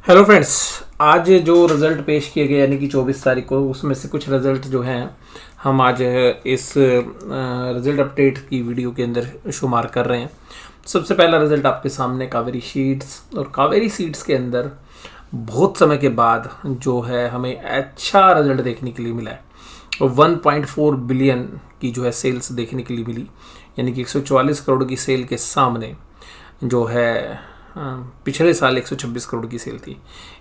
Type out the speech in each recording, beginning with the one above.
Hello friends. आज जो result पेश किए गए यानी कि 24 तारीख को, उसमें से कुछ रिज़ल्ट जो हैं हम आज इस रिज़ल्ट अपडेट की वीडियो के अंदर शुमार कर रहे हैं। सबसे पहला रिज़ल्ट आपके सामने कावेरी सीड्स, और कावेरी सीड्स के अंदर बहुत समय के बाद जो है हमें अच्छा रिज़ल्ट देखने के लिए मिला है। और 1.4 बिलियन की जो है सेल्स देखने के लिए मिली, यानी कि 144 करोड़ की सेल के सामने जो है पिछले साल 126 करोड़ की सेल थी।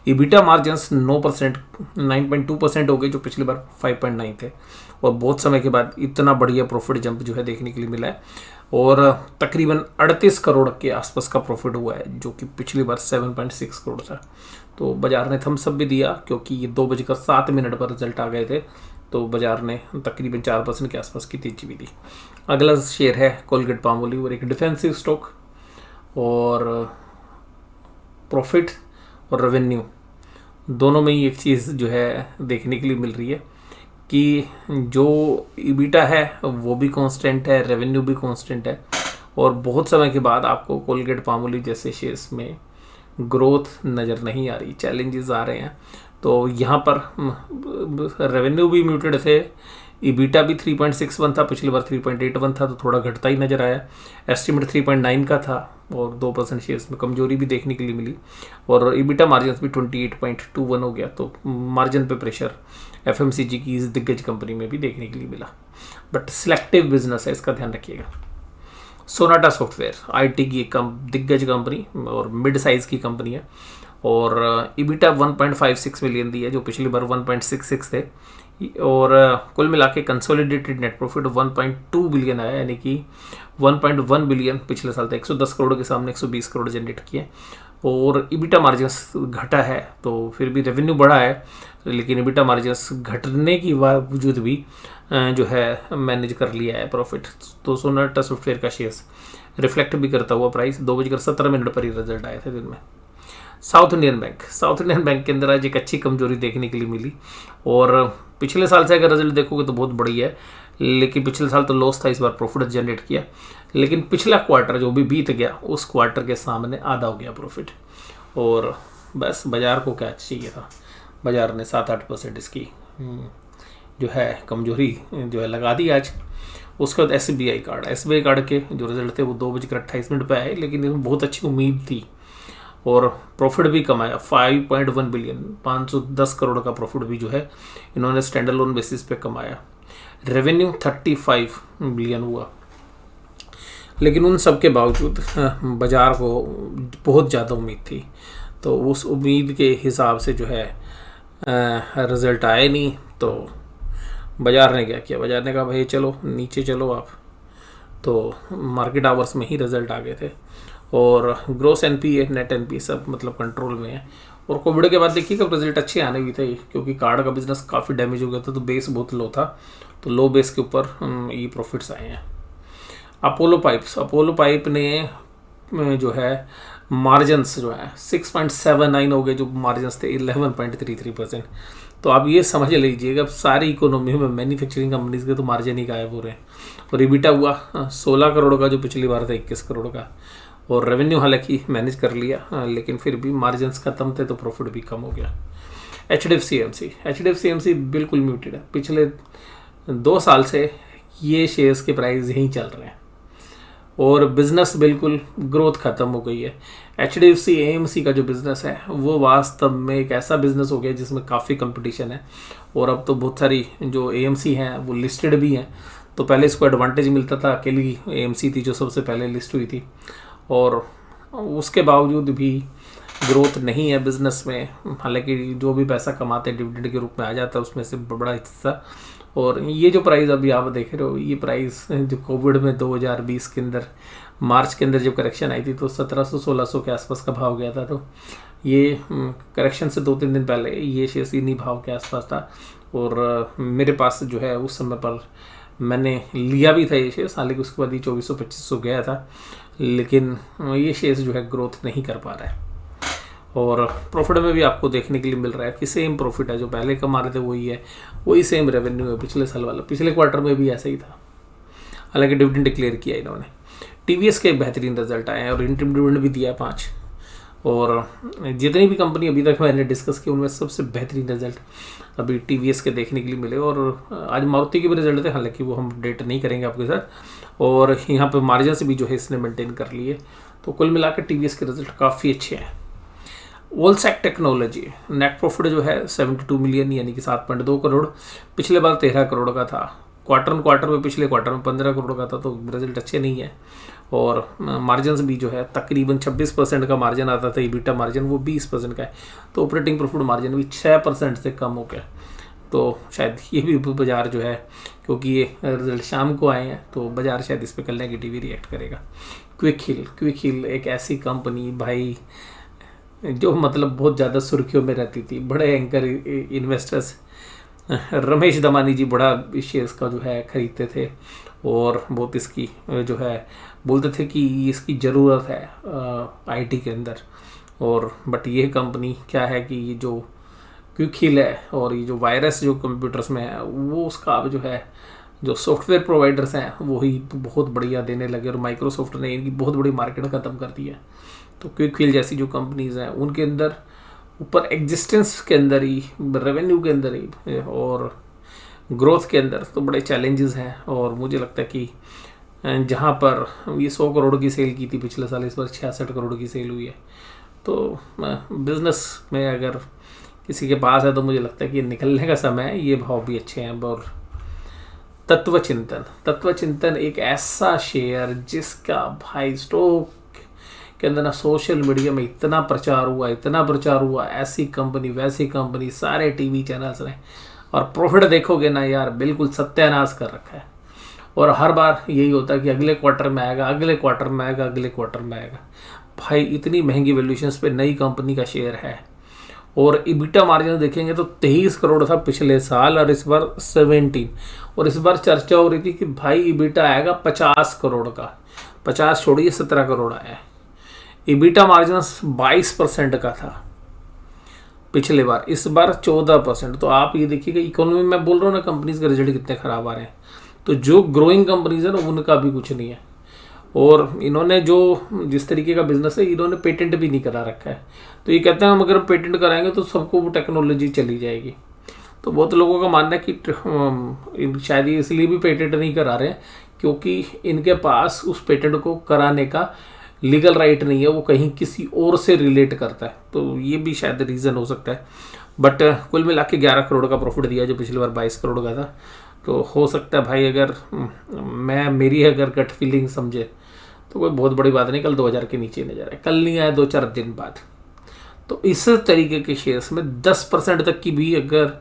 ईबिटा मार्जिन्स 9%, 9.2% हो गए, जो पिछली बार 5.9 थे। और बहुत समय के बाद इतना बढ़िया प्रॉफिट जंप जो है देखने के लिए मिला है, और तकरीबन 38 करोड़ के आसपास का प्रॉफिट हुआ है, जो कि पिछली बार 7.6 करोड़ था। तो बाजार ने थम्स अप भी दिया, क्योंकि ये 2:07 पर रिजल्ट आ गए थे, तो बाजार ने तकरीबन 4% के आसपास की तेजी भी दी। अगला शेयर है कोलगेट पामोलिव, और एक डिफेंसिव स्टॉक, और प्रॉफिट और रेवेन्यू दोनों में ही एक चीज़ जो है देखने के लिए मिल रही है कि जो ईबिटा है वो भी कांस्टेंट है, रेवेन्यू भी कांस्टेंट है, और बहुत समय के बाद आपको कोलगेट पामोलिव जैसे शेयर्स में ग्रोथ नज़र नहीं आ रही, चैलेंजेस आ रहे हैं। तो यहाँ पर रेवेन्यू भी म्यूटेड थे, ईबिटा भी 3.61 था, पिछली बार 3.81 था, तो थोड़ा घटता ही नज़र आया। एस्टिमेट 3.9 का था, और 2% शेयर्स में कमजोरी भी देखने के लिए मिली, और ईबिटा मार्जिन भी 28.21 हो गया। तो मार्जिन पे प्रेशर एफएमसीजी की इस दिग्गज कंपनी में भी देखने के लिए मिला, बट सिलेक्टिव बिजनेस है, इसका ध्यान रखिएगा। सोनाटा सॉफ्टवेयर आईटी की एक दिग्गज कंपनी और मिड साइज की कंपनी है, और ईबिटा 1.56 मिलियन दी है, जो पिछली बार 1.66 थे, और कुल मिला के कंसोलिडेटेड नेट प्रॉफिट 1.2 बिलियन आया, यानी कि 1.1 बिलियन पिछले साल था। 110 करोड़ के सामने 120 करोड़ जनरेट किए, और ईबिटा मार्जिन्स घटा है, तो फिर भी रेवेन्यू बढ़ा है, लेकिन ईबिटा मार्जिन्स घटने की बावजूद भी जो है मैनेज कर लिया है प्रॉफिट। तो सोनाटा सॉफ्टवेयर का शेयर्स रिफ्लेक्ट भी करता हुआ प्राइस 2:17 पर ही रिजल्ट आए थे दिन में। साउथ इंडियन बैंक के अंदर आज एक अच्छी कमजोरी देखने के लिए मिली, और पिछले साल से अगर रिजल्ट देखोगे तो बहुत बढ़िया है, लेकिन पिछले साल तो लॉस था, इस बार प्रॉफिट जनरेट किया, लेकिन पिछला क्वार्टर जो भी बीत गया उस क्वार्टर के सामने आधा हो गया प्रॉफिट। और बस बाजार को क्या चाहिए था, बाजार ने 7-8% इसकी जो है कमजोरी जो है लगा दी आज। उसके बाद एसबीआई कार्ड के जो रिजल्ट थे वो 2:28 पे आए, लेकिन इसमें बहुत अच्छी उम्मीद थी, और प्रॉफिट भी कमाया 5.1 बिलियन, 510 करोड़ का प्रॉफिट भी जो है इन्होंने स्टैंड अलोन बेसिस पे कमाया। रेवेन्यू 35 बिलियन हुआ, लेकिन उन सब के बावजूद बाजार को बहुत ज़्यादा उम्मीद थी, तो उस उम्मीद के हिसाब से जो है रिज़ल्ट आए नहीं। तो बाजार ने क्या किया, बाजार ने कहा भाई चलो नीचे चलो आप, तो मार्केट आवर्स में ही रिजल्ट आ गए थे, और ग्रोस एनपीए नेट एनपीए सब मतलब कंट्रोल में है। और कोविड के बाद देखिए कब रिजल्ट अच्छे आने भी थे, क्योंकि कार्ड का बिजनेस काफ़ी डैमेज हो गया था, तो बेस बहुत लो था, तो लो बेस के ऊपर ये प्रॉफिट्स आए हैं। अपोलो पाइप ने जो है मार्जिन्स जो है 6.79 हो गए, जो मार्जिन्स थे 11.33%। तो आप ये समझ लीजिएगा सारी इकोनॉमी में मैन्युफैक्चरिंग कंपनीज के तो मार्जिन ही गायब हो रहे हैं। और ईबिटा हुआ 16 करोड़ का, जो पिछली बार था 21 करोड़ का, और रेवेन्यू हालांकि मैनेज कर लिया, लेकिन फिर भी मार्जिन्स खत्म थे, तो प्रॉफिट भी कम हो गया। एचडीएफसी बिल्कुल म्यूटेड है, पिछले 2 साल से ये शेयर्स के प्राइस यहीं चल रहे हैं, और बिजनेस बिल्कुल ग्रोथ खत्म हो गई है। एचडीएफसी एएमसी का जो बिज़नेस है वो वास्तव में एक ऐसा बिज़नेस हो गया जिसमें काफ़ी कंपटीशन है, और अब तो बहुत सारी जो एएमसी हैं वो लिस्टेड भी हैं। तो पहले इसको एडवांटेज मिलता था, अकेली एएमसी थी जो सबसे पहले लिस्ट हुई थी, और उसके बावजूद भी ग्रोथ नहीं है बिज़नेस में। हालांकि जो भी पैसा कमाते हैं डिविडेंड के रूप में आ जाता है, उसमें से बड़ा हिस्सा। और ये जो प्राइस अभी आप देख रहे हो, ये प्राइस जो कोविड में 2020 के अंदर मार्च के अंदर जब करेक्शन आई थी, तो 1700-1600 के आसपास का भाव गया था। तो ये करेक्शन से 2-3 दिन पहले ये शेयर इन्हीं भाव के आसपास था, और मेरे पास जो है उस समय पर मैंने लिया भी था ये शेयर, हालांकि उसके बाद ये 2400-2500 गया था, लेकिन ये शेयर्स जो है ग्रोथ नहीं कर पा रहा है। और प्रॉफिट में भी आपको देखने के लिए मिल रहा है कि सेम प्रॉफिट है, जो पहले कमा रहे थे वही है, वही सेम रेवेन्यू है पिछले साल वाला, पिछले क्वार्टर में भी ऐसा ही था, हालांकि डिविडेंड डिक्लेयर किया इन्होंने। टीवीएस के बेहतरीन रिजल्ट आए हैं, और इंटरिम डिविडेंड भी दिया 5, और जितनी भी कंपनी अभी तक मैंने डिस्कस की उनमें सबसे बेहतरीन रिजल्ट अभी टीवीएस के देखने के लिए मिले। और आज मारुति के भी रिजल्ट थे, हालांकि वो हम अपडेट नहीं करेंगे आपके साथ। और यहाँ पे मार्जिन से भी जो है इसने मेंटेन कर लिए। तो कुल मिलाकर टीवीएस के रिजल्ट काफ़ी अच्छे हैं। वोल्सैक टेक्नोलॉजी नेट प्रॉफिट जो है 72 मिलियन यानी कि 7.2 करोड़, पिछले बार 13 करोड़ का था। क्वार्टर ऑन क्वार्टर में पिछले क्वार्टर में 15 करोड़ का था, तो रिजल्ट अच्छे नहीं है। और मार्जिन भी जो है तकरीबन 26% का मार्जिन आता था, ईबीटा मार्जिन वो 20% का है। तो ऑपरेटिंग प्रॉफिट मार्जिन भी 6% से कम हो गया। तो शायद ये भी बाजार जो है, क्योंकि ये रिजल्ट शाम को आए हैं तो बाजार शायद इस पर कल नेगेटिव रिएक्ट करेगा। क्विक हिल एक ऐसी कंपनी भाई जो मतलब बहुत ज़्यादा सुर्खियों में रहती थी। बड़े एंकर इन्वेस्टर्स रमेश दमानी जी बड़ा शेयर्स का जो है खरीदते थे और बहुत इसकी जो है बोलते थे कि इसकी ज़रूरत है आईटी के अंदर। और बट ये कंपनी क्या है कि ये जो क्विक हिल है और ये जो वायरस जो कंप्यूटर्स में है वो उसका अब जो है जो सॉफ्टवेयर प्रोवाइडर्स हैं वही बहुत बढ़िया देने लगे और माइक्रोसॉफ्ट ने इनकी बहुत बड़ी मार्केट ख़त्म कर दी है। तो क्विक हिल जैसी जो कंपनीज़ हैं उनके अंदर ऊपर एग्जिस्टेंस के अंदर ही, रेवेन्यू के अंदर ही और ग्रोथ के अंदर तो बड़े चैलेंजेस हैं। और मुझे लगता है कि जहाँ पर ये 100 करोड़ की सेल की थी पिछले साल, इस बार 66 करोड़ की सेल हुई है। तो बिजनेस में अगर किसी के पास है तो मुझे लगता है कि निकलने का समय है। ये भाव भी अच्छे हैं। और तत्वचिंतन एक ऐसा शेयर जिसका भाई स्टॉक के अंदर ना सोशल मीडिया में इतना प्रचार हुआ, ऐसी कंपनी वैसी कंपनी, सारे टीवी चैनल्स ने, और प्रॉफिट देखोगे ना यार बिल्कुल सत्यानाश कर रखा है। और हर बार यही होता है कि अगले क्वार्टर में आएगा। भाई इतनी महंगी वैल्यूएशंस पे नई कंपनी का शेयर है। और ईबीटा मार्जिन देखेंगे तो 23 करोड़ था पिछले साल और इस बार 17। और इस बार चर्चा हो रही थी कि भाई ईबीटा आएगा 50 करोड़ का, 50 छोड़िए 17 करोड़ आया है। ईबीटा मार्जिन 22% का था पिछले बार, इस बार 14%। तो आप ये देखिएगा इकोनॉमी में बोल रहा हूँ ना कंपनीज के रिजल्ट कितने खराब आ रहे हैं। तो जो ग्रोइंग कंपनीज है ना उनका भी कुछ नहीं है। और इन्होंने जो जिस तरीके का बिजनेस है इन्होंने पेटेंट भी नहीं करा रखा है। तो ये कहते हैं हम अगर हम पेटेंट कराएंगे तो सबको वो टेक्नोलॉजी चली जाएगी। तो बहुत लोगों का मानना है कि शायद ये इसलिए भी पेटेंट नहीं करा रहे हैं क्योंकि इनके पास उस पेटेंट को कराने का लीगल राइट नहीं है, वो कहीं किसी और से रिलेट करता है। तो ये भी शायद रीज़न हो सकता है। बट कुल मिला के 11 करोड़ का प्रॉफिट दिया जो पिछली बार 22 करोड़ का था। तो हो सकता है भाई अगर मेरी अगर गट फीलिंग समझे तो कोई बहुत बड़ी बात नहीं, कल 2000 के नीचे नहीं जा रहा है, कल नहीं आया 2-4 दिन बाद। तो इस तरीके के शेयर्स में 10% तक की भी अगर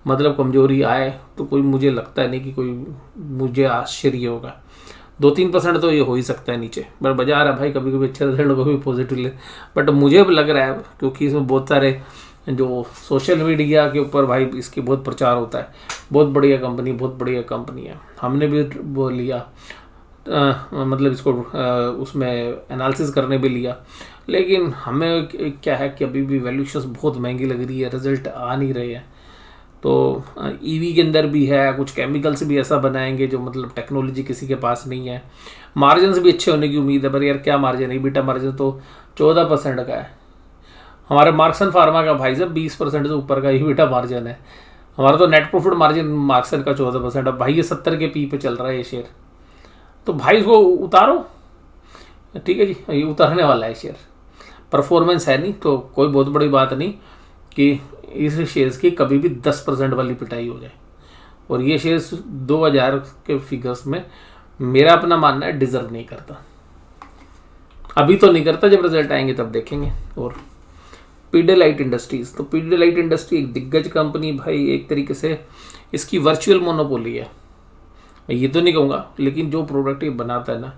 मतलब कमजोरी आए तो कोई मुझे लगता है नहीं कि कोई मुझे आश्चर्य होगा। 2-3% तो ये हो ही सकता है नीचे। बट बाजार है भाई, कभी कभी अच्छे रिजल्ट कभी पॉजिटिव ले। बट मुझे लग रहा है क्योंकि इसमें बहुत सारे जो सोशल मीडिया के ऊपर भाई इसके बहुत प्रचार होता है, बहुत बढ़िया कंपनी है। हमने भी वो लिया मतलब इसको उसमें एनालिसिस करने भी लिया, लेकिन हमें क्या है कि अभी भी वैल्यूएशंस बहुत महंगी लग रही है, रिजल्ट आ नहीं रहे हैं। तो ईवी के अंदर भी है, कुछ केमिकल्स भी ऐसा बनाएंगे जो मतलब टेक्नोलॉजी किसी के पास नहीं है। मार्जिन भी अच्छे होने की उम्मीद है, पर यार क्या मार्जिन है, ईबीटा मार्जिन तो 14% का है। हमारे मार्क्सन फार्मा का भाई साहब 20% से ऊपर का ईबीटा मार्जिन है। हमारा तो नेट प्रॉफिट मार्जिन मार्क्सन का 14% है। भाई ये 70 के पी पे चल रहा है ये शेयर। तो भाई इसको उतारो, ठीक है जी, ये उतारने वाला है शेयर, परफॉर्मेंस है नहीं तो कोई बहुत बड़ी बात नहीं कि इस शेयर्स की कभी भी 10% वाली पिटाई हो जाए। और ये शेयर्स 2000 के फिगर्स में मेरा अपना मानना है डिजर्व नहीं करता। अभी तो नहीं करता, जब रिजल्ट आएंगे तब देखेंगे। और पीडियालाइट इंडस्ट्रीज, तो पीडियालाइट इंडस्ट्री एक दिग्गज कंपनी भाई, एक तरीके से इसकी वर्चुअल मोनोपोली है। मैं ये तो नहीं कहूँगा, लेकिन जो प्रोडक्ट ये बनाता है ना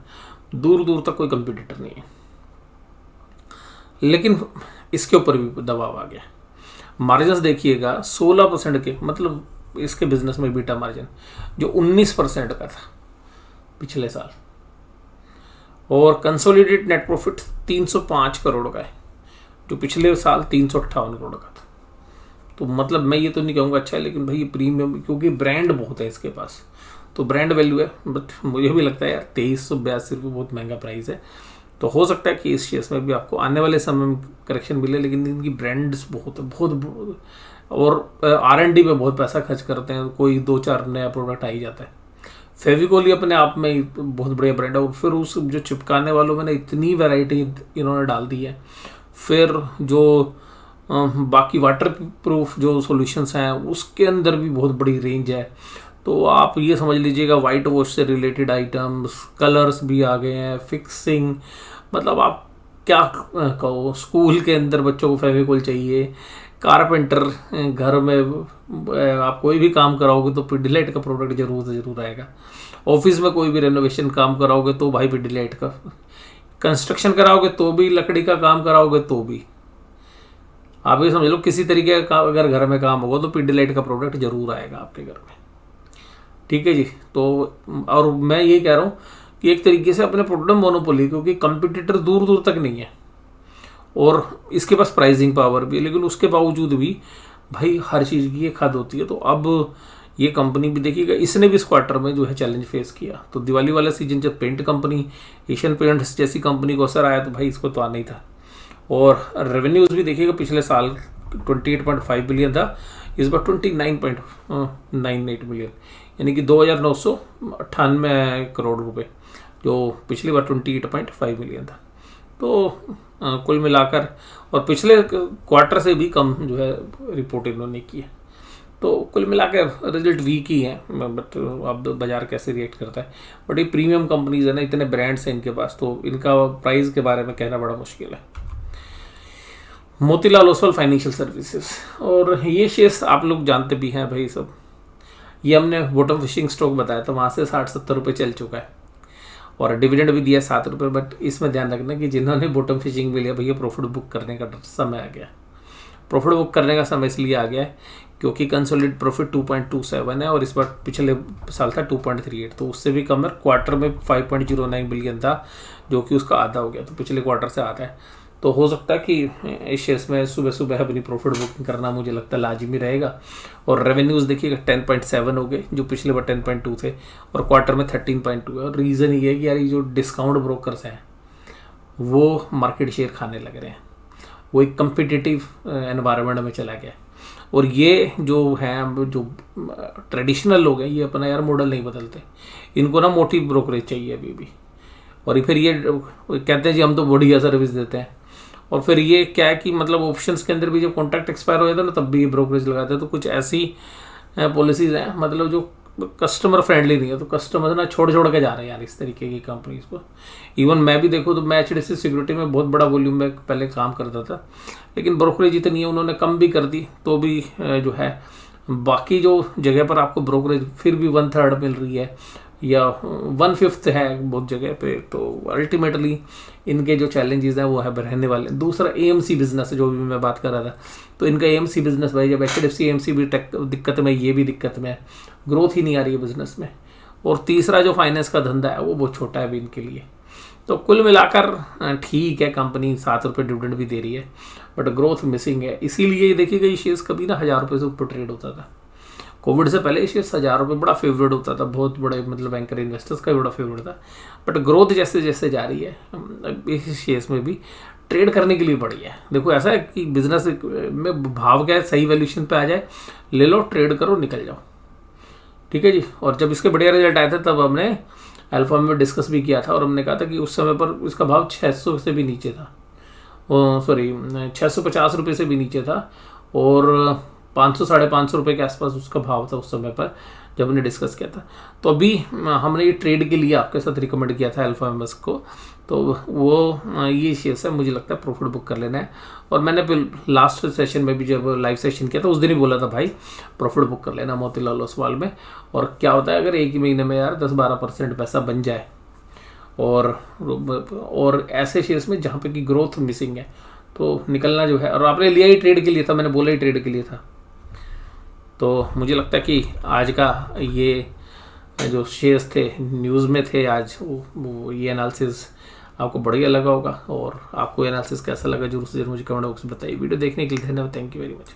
दूर दूर तक कोई कंपटीटर नहीं है। लेकिन इसके ऊपर भी दबाव आ गया। मार्जिन देखिएगा 16% के, मतलब इसके बिजनेस में बीटा मार्जिन जो 19% का था पिछले साल। और कंसोलिडेटेड नेट प्रॉफिट 305 करोड़ का है जो पिछले साल 358 करोड़ का था। तो मतलब मैं ये तो नहीं कहूँगा अच्छा है, लेकिन भाई ये प्रीमियम, क्योंकि ब्रांड बहुत है इसके पास तो ब्रांड वैल्यू है। बट मुझे भी लगता है यार 2382 रुपये बहुत महंगा प्राइस है। तो हो सकता है कि इस शेयर्स में भी आपको आने वाले समय में करेक्शन मिले, लेकिन इनकी ब्रांड्स बहुत और R&D पे बहुत पैसा खर्च करते हैं, कोई 2-4 नया प्रोडक्ट आ ही जाता है। फेविकोल ही अपने आप में बहुत बढ़िया ब्रांड है, और फिर उस जो चिपकाने वालों में ना इतनी वैरायटी इन्होंने डाल दी है। फिर जो बाकी वाटर प्रूफ जो सॉल्यूशंस हैं उसके अंदर भी बहुत बड़ी रेंज है। तो आप ये समझ लीजिएगा वाइट वॉश से रिलेटेड आइटम्स, कलर्स भी आ गए हैं, फिक्सिंग, मतलब आप क्या कहो, स्कूल के अंदर बच्चों को फेविकोल चाहिए, कारपेंटर घर में आप कोई भी काम कराओगे तो पिडिलाइट का प्रोडक्ट जरूर से जरूर आएगा। ऑफिस में कोई भी रेनोवेशन काम कराओगे तो भाई पिडिलाइट का, कंस्ट्रक्शन कराओगे तो भी, लकड़ी का काम कराओगे तो भी, आप ये समझ लो किसी तरीके का अगर घर में काम होगा तो पिडिलाइट का प्रोडक्ट जरूर आएगा आपके घर में। ठीक है जी। तो और मैं ये कह रहा हूँ कि एक तरीके से अपने प्रोडक्ट मोनोपोली, क्योंकि कंपटीटर दूर दूर तक नहीं है और इसके पास प्राइसिंग पावर भी है, लेकिन उसके बावजूद भी भाई हर चीज़ की एक हद होती है। तो अब ये कंपनी भी देखिएगा, इसने भी इस क्वार्टर में जो है चैलेंज फेस किया। तो दिवाली वाला सीजन जब पेंट कंपनी, एशियन पेंट्स जैसी कंपनी को असर आया तो भाई इसको तो आना ही था। और रेवेन्यूज़ भी देखिएगा, पिछले साल 28.5 बिलियन था, इस बार 29.98 बिलियन, यानी कि 2,998 करोड़ रुपए, जो पिछली बार 28.5 बिलियन था। तो कुल मिलाकर, और पिछले क्वार्टर से भी कम जो है रिपोर्ट इन्होंने की है। तो कुल मिलाकर रिजल्ट वीक ही है, बट अब बाजार कैसे रिएक्ट करता है। बट ये प्रीमियम कंपनीज है ना, इतने ब्रांड्स हैं इनके पास, तो इनका प्राइस के बारे में कहना बड़ा मुश्किल है। मोतीलाल ओसवाल फाइनेंशियल सर्विसेज, और ये शेयर्स आप लोग जानते भी हैं भाई सब, ये हमने बॉटम फिशिंग स्टॉक बताया था, वहाँ से 60-70 रुपये चल चुका है और डिविडेंड भी दिया 7 रुपये। बट इसमें ध्यान रखना कि जिन्होंने बॉटम फिशिंग भी लिया भैया, प्रॉफिट बुक करने का समय आ गया। प्रॉफिट बुक करने का समय इसलिए आ गया है क्योंकि कंसोलिडेटेड प्रॉफिट 2.27 है और इस बार पिछले साल था 2.38, तो उससे भी कम है। क्वार्टर में 5.09 बिलियन था, जो कि उसका आधा हो गया, तो पिछले क्वार्टर से आधा है। तो हो सकता है कि इस शेयर्स में सुबह सुबह अपनी प्रॉफिट बुकिंग करना मुझे लगता है लाजिमी रहेगा। और रेवेन्यूज़ देखिएगा 10.7 हो गए, जो पिछले बार 10.2 थे, और क्वार्टर में 13.2 है। और रीज़न ये है कि यार ये जो डिस्काउंट ब्रोकर्स हैं वो मार्केट शेयर खाने लग रहे हैं, वो एक कम्पिटिटिव एनवायरनमेंट में चला गया। और ये जो हैं, जो ट्रेडिशनल लोग हैं, ये अपना यार मॉडल नहीं बदलते, इनको ना मोटी ब्रोकरेज चाहिए अभी भी। और फिर ये कहते हैं जी हम तो बढ़िया सर्विस देते हैं, और फिर ये क्या है कि मतलब ऑप्शंस के अंदर भी जब कॉन्ट्रैक्ट एक्सपायर हो जाता है ना, तब भी ये ब्रोकरेज लगाते हैं। तो कुछ ऐसी पॉलिसीज हैं मतलब जो कस्टमर फ्रेंडली नहीं है, तो कस्टमर ना छोड़ के जा रहे हैं यार इस तरीके की कंपनीज को। इवन मैं भी देखूँ तो मैं HDFC सिक्योरिटी में बहुत बड़ा वॉल्यूम में पहले काम करता था, लेकिन ब्रोकरेज इतनी है, उन्होंने कम भी कर दी, तो भी जो है बाकी जो जगह पर आपको ब्रोकरेज फिर भी 1/3 मिल रही है या 1/5 है बहुत जगह पे। तो अल्टीमेटली इनके जो चैलेंजेस हैं वो है रहने वाले। दूसरा AMC बिजनेस, जो भी मैं बात कर रहा था, तो इनका AMC बिजनेस भाई, जब HDFC AMC भी दिक्कत में, ये भी दिक्कत में है, ग्रोथ ही नहीं आ रही है बिजनेस में। और तीसरा जो फाइनेंस का धंधा है वो बहुत छोटा है अभी इनके लिए। तो कुल मिलाकर ठीक है, कंपनी 7 रुपये डिविडेंड भी दे रही है, बट ग्रोथ मिसिंग है। इसीलिए देखिएगा ये शेयर्स कभी ना 1000 रुपये से ऊपर ट्रेड होता था। कोविड से पहले शेयर्स 1000 रुपये बड़ा फेवरेट होता था, बहुत बड़े मतलब बैंकर इन्वेस्टर्स का भी बड़ा फेवरेट था। बट ग्रोथ जैसे जैसे जा रही है, इस शेयर्स में भी ट्रेड करने के लिए बढ़िया है। देखो ऐसा है कि बिजनेस में भाव क्या है, सही वैल्यूएशन पे आ जाए, ले लो, ट्रेड करो, निकल जाओ। ठीक है जी। और जब इसके बढ़िया रिजल्ट आए थे तब हमने अल्फा में डिस्कस भी किया था, और हमने कहा था कि उस समय पर इसका भाव 600 से भी नीचे था, 650 रुपये से भी नीचे था, और 500-550 रुपये के आसपास उसका भाव था उस समय पर जब हमने डिस्कस किया था। तो अभी हमने ये ट्रेड के लिए आपके साथ रिकमेंड किया था अल्फा एमएस को, तो वो ये शेयर्स है, मुझे लगता है प्रॉफिट बुक कर लेना है। और मैंने फिर लास्ट सेशन में भी जब लाइव सेशन किया था उस दिन ही बोला था भाई प्रॉफिट बुक कर लेना मोतीलाल ओसवाल में। और क्या होता है अगर एक ही महीने में यार 10-12% पैसा बन जाए, और ऐसे शेयर्स में जहाँ पे की ग्रोथ मिसिंग है, तो निकलना जो है। और आपने लिया ही ट्रेड के लिए था, मैंने बोला ही ट्रेड के लिए था। तो मुझे लगता है कि आज का ये जो शेयर्स थे न्यूज़ में थे आज, वो ये एनालिसिस आपको बढ़िया लगा होगा। और आपको एनालिसिस कैसा लगा जरूर से जरूर मुझे कमेंट बॉक्स में बताइए। वीडियो देखने के लिए धन्यवाद, थैंक यू वेरी मच।